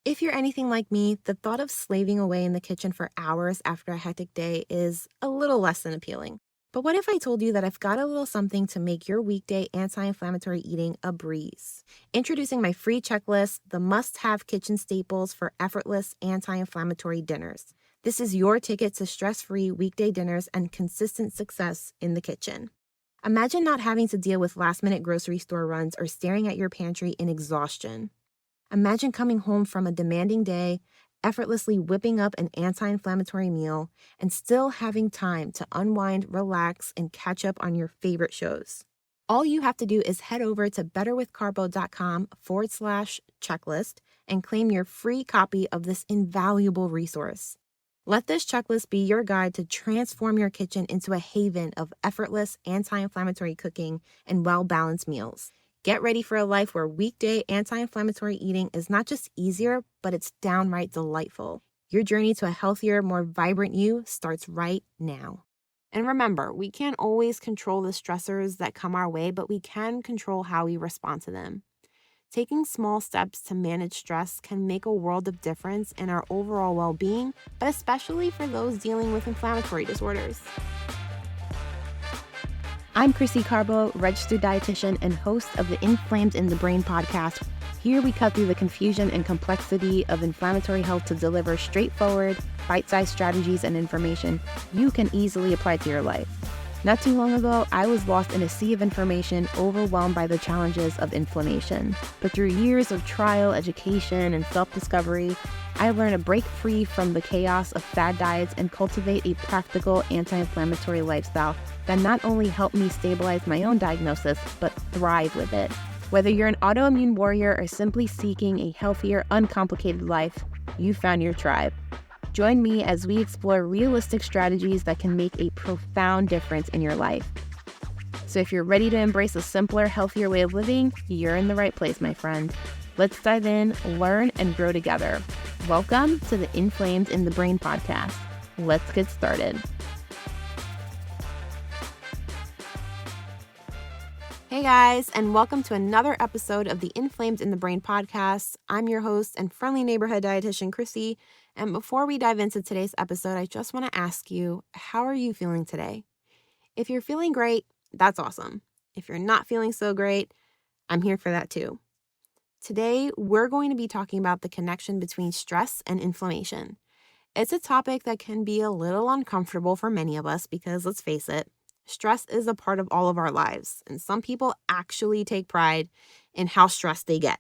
If you're anything like me, the thought of slaving away in the kitchen for hours after a hectic day is a little less than appealing. But what if I told you that I've got a little something to make your weekday anti-inflammatory eating a breeze? Introducing my free checklist, the must-have kitchen staples for effortless anti-inflammatory dinners. This is your ticket to stress-free weekday dinners and consistent success in the kitchen. Imagine not having to deal with last-minute grocery store runs or staring at your pantry in exhaustion. Imagine coming home from a demanding day, effortlessly whipping up an anti-inflammatory meal, and still having time to unwind, relax, and catch up on your favorite shows. All you have to do is head over to betterwithcarbo.com/checklist and claim your free copy of this invaluable resource. Let this checklist be your guide to transform your kitchen into a haven of effortless anti-inflammatory cooking and well-balanced meals. Get ready for a life where weekday anti-inflammatory eating is not just easier, but it's downright delightful. Your journey to a healthier, more vibrant you starts right now. And remember, we can't always control the stressors that come our way, but we can control how we respond to them. Taking small steps to manage stress can make a world of difference in our overall well-being, but especially for those dealing with inflammatory disorders. I'm Krissy, registered dietitian and host of the Inflamed in the Brain podcast. Here we cut through the confusion and complexity of inflammatory health to deliver straightforward, bite-sized strategies and information you can easily apply to your life. Not too long ago, I was lost in a sea of information, overwhelmed by the challenges of inflammation. But through years of trial, education, and self-discovery, I learned to break free from the chaos of fad diets and cultivate a practical anti-inflammatory lifestyle that not only helped me stabilize my own diagnosis, but thrive with it. Whether you're an autoimmune warrior or simply seeking a healthier, uncomplicated life, you found your tribe. Join me as we explore realistic strategies that can make a profound difference in your life. So if you're ready to embrace a simpler, healthier way of living, you're in the right place, my friend. Let's dive in, learn, and grow together. Welcome to the Inflamed in the Brain podcast. Let's get started. Hey guys, and welcome to another episode of the Inflamed in the Brain podcast. I'm your host and friendly neighborhood dietitian, Krissy. And before we dive into today's episode, I just want to ask you, how are you feeling today? If you're feeling great, that's awesome. If you're not feeling so great, I'm here for that too. Today, we're going to be talking about the connection between stress and inflammation. It's a topic that can be a little uncomfortable for many of us because, let's face it, stress is a part of all of our lives, and some people actually take pride in how stressed they get.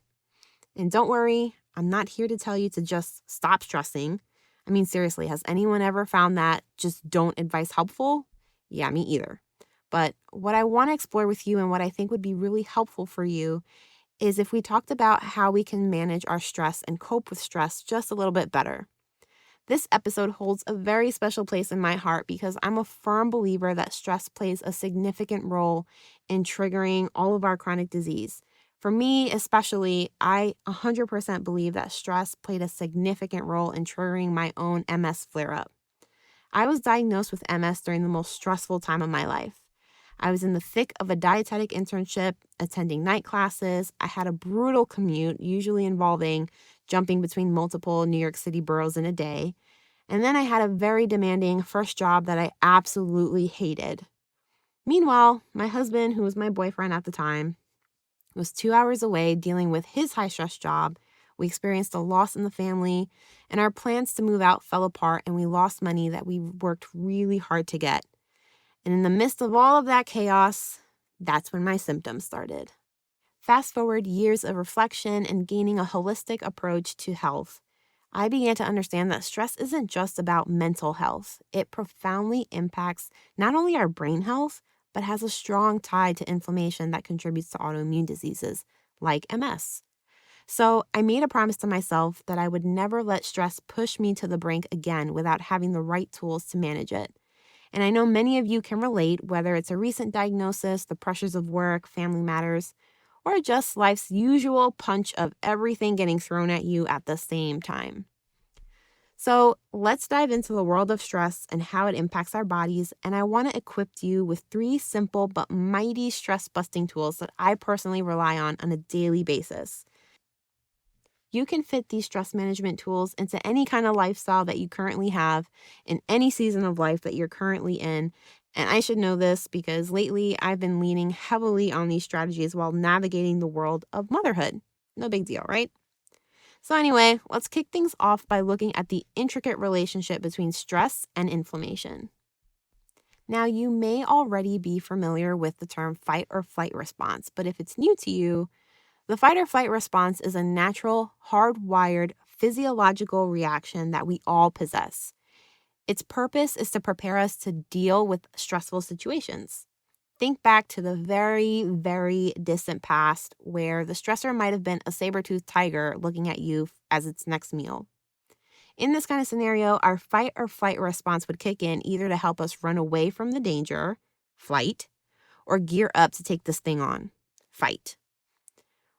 And don't worry, I'm not here to tell you to just stop stressing. I mean, seriously, has anyone ever found that just don't advice helpful? Yeah, me either. But what I want to explore with you and what I think would be really helpful for you is if we talked about how we can manage our stress and cope with stress just a little bit better. This episode holds a very special place in my heart because I'm a firm believer that stress plays a significant role in triggering all of our chronic disease. For me, especially, I 100% believe that stress played a significant role in triggering my own MS flare-up. I was diagnosed with MS during the most stressful time of my life. I was in the thick of a dietetic internship, attending night classes. I had a brutal commute, usually involving jumping between multiple New York City boroughs in a day. And then I had a very demanding first job that I absolutely hated. Meanwhile, my husband, who was my boyfriend at the time, was 2 hours away dealing with his high-stress job. We experienced a loss in the family, and our plans to move out fell apart, and we lost money that we worked really hard to get. And in the midst of all of that chaos, that's when my symptoms started. Fast forward years of reflection and gaining a holistic approach to health, I began to understand that stress isn't just about mental health. It profoundly impacts not only our brain health, but has a strong tie to inflammation that contributes to autoimmune diseases like MS. So I made a promise to myself that I would never let stress push me to the brink again without having the right tools to manage it. And I know many of you can relate, whether it's a recent diagnosis, the pressures of work, family matters, or just life's usual punch of everything getting thrown at you at the same time. So let's dive into the world of stress and how it impacts our bodies. And I want to equip you with 3 simple but mighty stress-busting tools that I personally rely on a daily basis. You can fit these stress management tools into any kind of lifestyle that you currently have in any season of life that you're currently in. And I should know this because lately I've been leaning heavily on these strategies while navigating the world of motherhood. No big deal, right? So anyway, let's kick things off by looking at the intricate relationship between stress and inflammation. Now, you may already be familiar with the term fight or flight response, but if it's new to you, the fight or flight response is a natural, hardwired, physiological reaction that we all possess. Its purpose is to prepare us to deal with stressful situations. Think back to the very, very distant past where the stressor might have been a saber-toothed tiger looking at you as its next meal. In this kind of scenario, our fight or flight response would kick in either to help us run away from the danger, flight, or gear up to take this thing on, fight.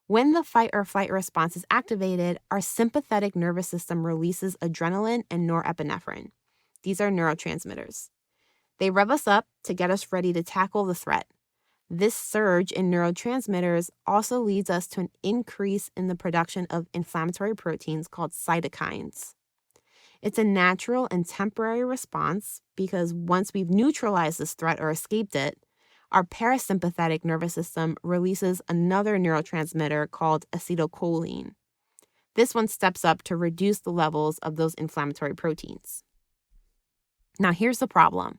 When the fight or flight response is activated, our sympathetic nervous system releases adrenaline and norepinephrine. These are neurotransmitters. They rev us up to get us ready to tackle the threat. This surge in neurotransmitters also leads us to an increase in the production of inflammatory proteins called cytokines. It's a natural and temporary response because once we've neutralized this threat or escaped it, our parasympathetic nervous system releases another neurotransmitter called acetylcholine. This one steps up to reduce the levels of those inflammatory proteins. Now, here's the problem.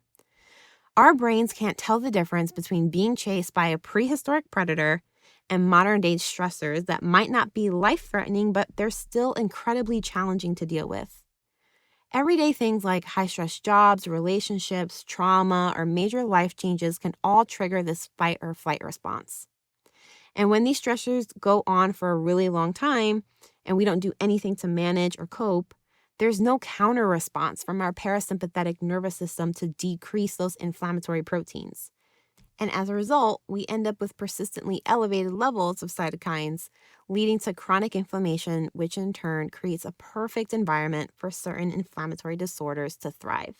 Our brains can't tell the difference between being chased by a prehistoric predator and modern-day stressors that might not be life-threatening, but they're still incredibly challenging to deal with. Everyday things like high-stress jobs, relationships, trauma, or major life changes can all trigger this fight or flight response. And when these stressors go on for a really long time and we don't do anything to manage or cope, there's no counter response from our parasympathetic nervous system to decrease those inflammatory proteins. And as a result, we end up with persistently elevated levels of cytokines, leading to chronic inflammation, which in turn creates a perfect environment for certain inflammatory disorders to thrive.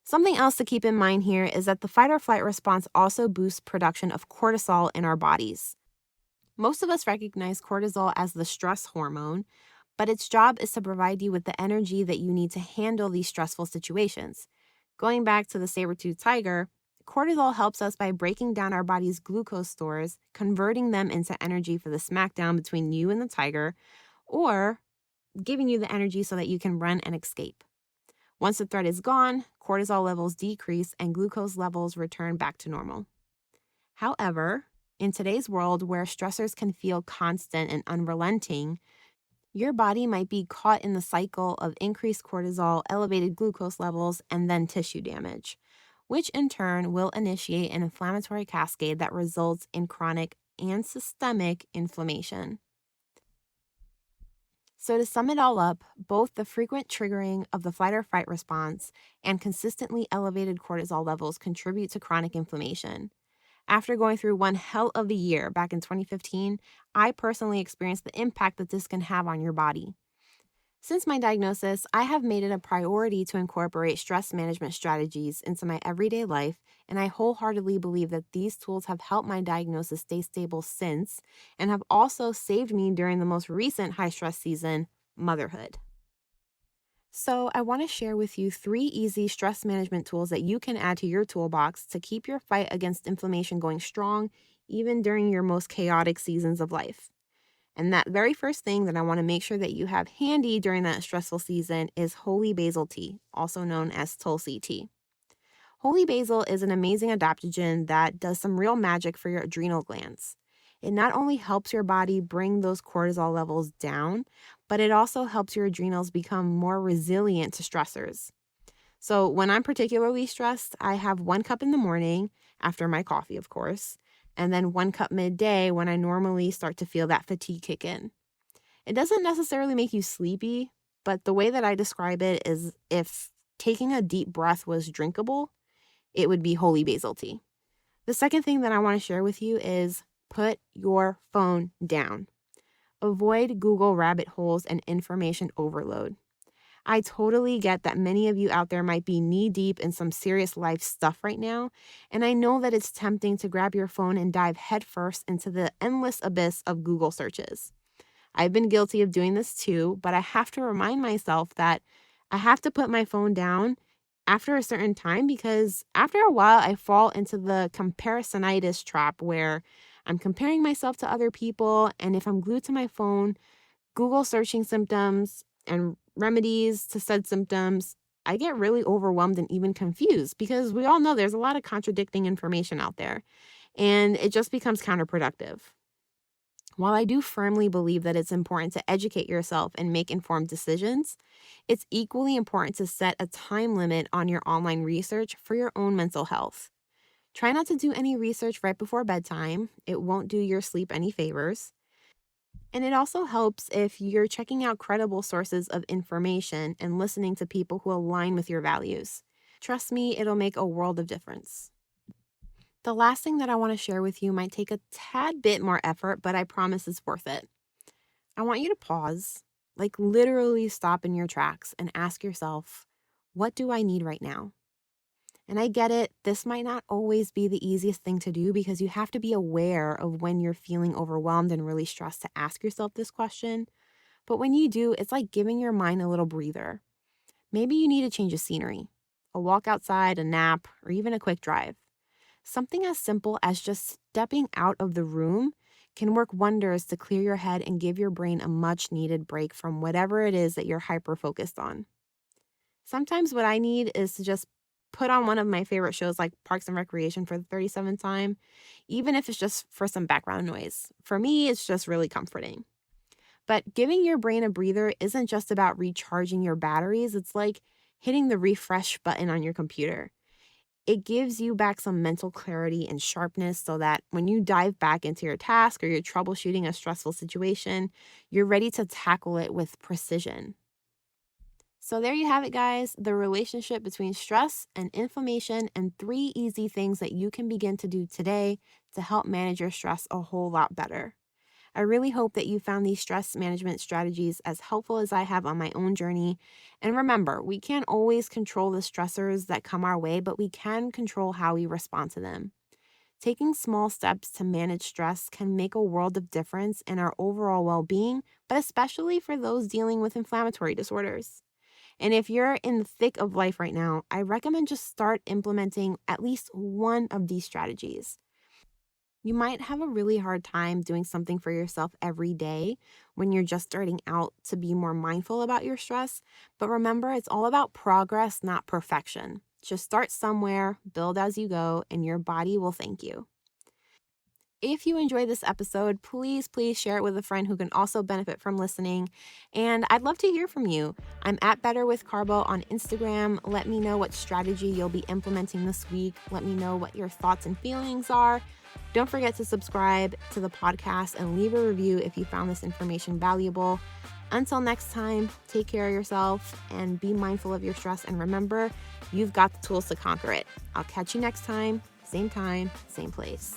Something else to keep in mind here is that the fight or flight response also boosts production of cortisol in our bodies. Most of us recognize cortisol as the stress hormone, but its job is to provide you with the energy that you need to handle these stressful situations. Going back to the saber-toothed tiger, cortisol helps us by breaking down our body's glucose stores, converting them into energy for the smackdown between you and the tiger, or giving you the energy so that you can run and escape. Once the threat is gone, cortisol levels decrease and glucose levels return back to normal. However, in today's world where stressors can feel constant and unrelenting, your body might be caught in the cycle of increased cortisol, elevated glucose levels, and then tissue damage, which in turn will initiate an inflammatory cascade that results in chronic and systemic inflammation. So to sum it all up, both the frequent triggering of the fight or fight response and consistently elevated cortisol levels contribute to chronic inflammation. After going through one hell of a year back in 2015, I personally experienced the impact that this can have on your body. Since my diagnosis, I have made it a priority to incorporate stress management strategies into my everyday life, and I wholeheartedly believe that these tools have helped my diagnosis stay stable since, and have also saved me during the most recent high-stress season, motherhood. So I want to share with you 3 easy stress management tools that you can add to your toolbox to keep your fight against inflammation going strong, even during your most chaotic seasons of life. And that very first thing that I want to make sure that you have handy during that stressful season is holy basil tea, also known as Tulsi tea. Holy basil is an amazing adaptogen that does some real magic for your adrenal glands. It not only helps your body bring those cortisol levels down, but it also helps your adrenals become more resilient to stressors. So when I'm particularly stressed, I have 1 cup in the morning, after my coffee, of course, and then 1 cup midday when I normally start to feel that fatigue kick in. It doesn't necessarily make you sleepy, but the way that I describe it is if taking a deep breath was drinkable, it would be holy basil tea. The second thing that I want to share with you is put your phone down. Avoid Google rabbit holes and information overload. I totally get that many of you out there might be knee-deep in some serious life stuff right now, and I know that it's tempting to grab your phone and dive headfirst into the endless abyss of Google searches. I've been guilty of doing this too, but I have to remind myself that I have to put my phone down after a certain time, because after a while I fall into the comparisonitis trap where I'm comparing myself to other people. And if I'm glued to my phone, Google searching symptoms and remedies to said symptoms, I get really overwhelmed and even confused, because we all know there's a lot of contradicting information out there, and it just becomes counterproductive. While I do firmly believe that it's important to educate yourself and make informed decisions, it's equally important to set a time limit on your online research for your own mental health. Try not to do any research right before bedtime. It won't do your sleep any favors. And it also helps if you're checking out credible sources of information and listening to people who align with your values. Trust me, it'll make a world of difference. The last thing that I want to share with you might take a tad bit more effort, but I promise it's worth it. I want you to pause, like literally stop in your tracks and ask yourself, what do I need right now? And I get it, this might not always be the easiest thing to do, because you have to be aware of when you're feeling overwhelmed and really stressed to ask yourself this question. But when you do, it's like giving your mind a little breather. Maybe you need a change of scenery, a walk outside, a nap, or even a quick drive. Something as simple as just stepping out of the room can work wonders to clear your head and give your brain a much needed break from whatever it is that you're hyper-focused on. Sometimes what I need is to just put on one of my favorite shows like Parks and Recreation for the 37th time, even if it's just for some background noise. For me, it's just really comforting. But giving your brain a breather isn't just about recharging your batteries. It's like hitting the refresh button on your computer. It gives you back some mental clarity and sharpness so that when you dive back into your task or you're troubleshooting a stressful situation, you're ready to tackle it with precision. So there you have it, guys, the relationship between stress and inflammation, and 3 easy things that you can begin to do today to help manage your stress a whole lot better. I really hope that you found these stress management strategies as helpful as I have on my own journey. And remember, we can't always control the stressors that come our way, but we can control how we respond to them. Taking small steps to manage stress can make a world of difference in our overall well-being, but especially for those dealing with inflammatory disorders. And if you're in the thick of life right now, I recommend just start implementing at least one of these strategies. You might have a really hard time doing something for yourself every day when you're just starting out to be more mindful about your stress. But remember, it's all about progress, not perfection. Just start somewhere, build as you go, and your body will thank you. If you enjoyed this episode, please share it with a friend who can also benefit from listening. And I'd love to hear from you. I'm at Better with Carbo on Instagram. Let me know what strategy you'll be implementing this week. Let me know what your thoughts and feelings are. Don't forget to subscribe to the podcast and leave a review if you found this information valuable. Until next time, take care of yourself and be mindful of your stress. And remember, you've got the tools to conquer it. I'll catch you next time, same place.